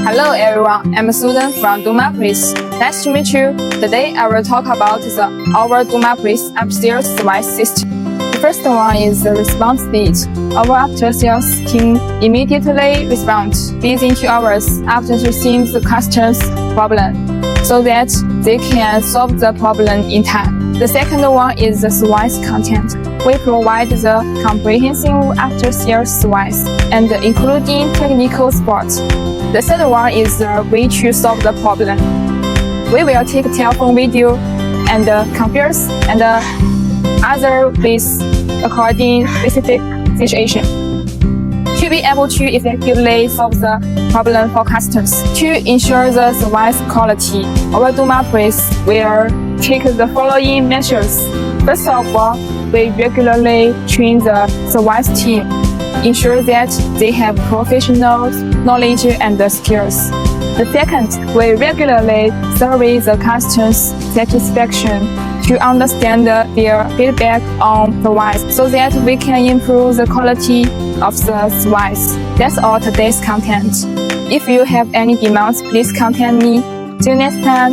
Hello everyone, I'm Susan from Durmapress. Nice to meet you. Today I will talk about our Durmapress after-sales service system. The first one is the response speed. Our after-sales team immediately responds within 2 hours after receiving the customer's problem, so that they can solve the problem in time. The second one is the service content. We provide the comprehensive after-sales service and including technical support. The third one is the way to solve the problem. We will take telephone video and compares and other ways according specific situation to be able to effectively solve the problem for customers. To ensure the service quality, our Durmapress will take the following measures. First of all, we regularly train the service team, ensure that they have professional knowledge and skills. The second, we regularly survey the customer's satisfaction to understand their feedback on the service so that we can improve the quality of the service. That's all today's content. If you have any demands, please contact me. See you next time.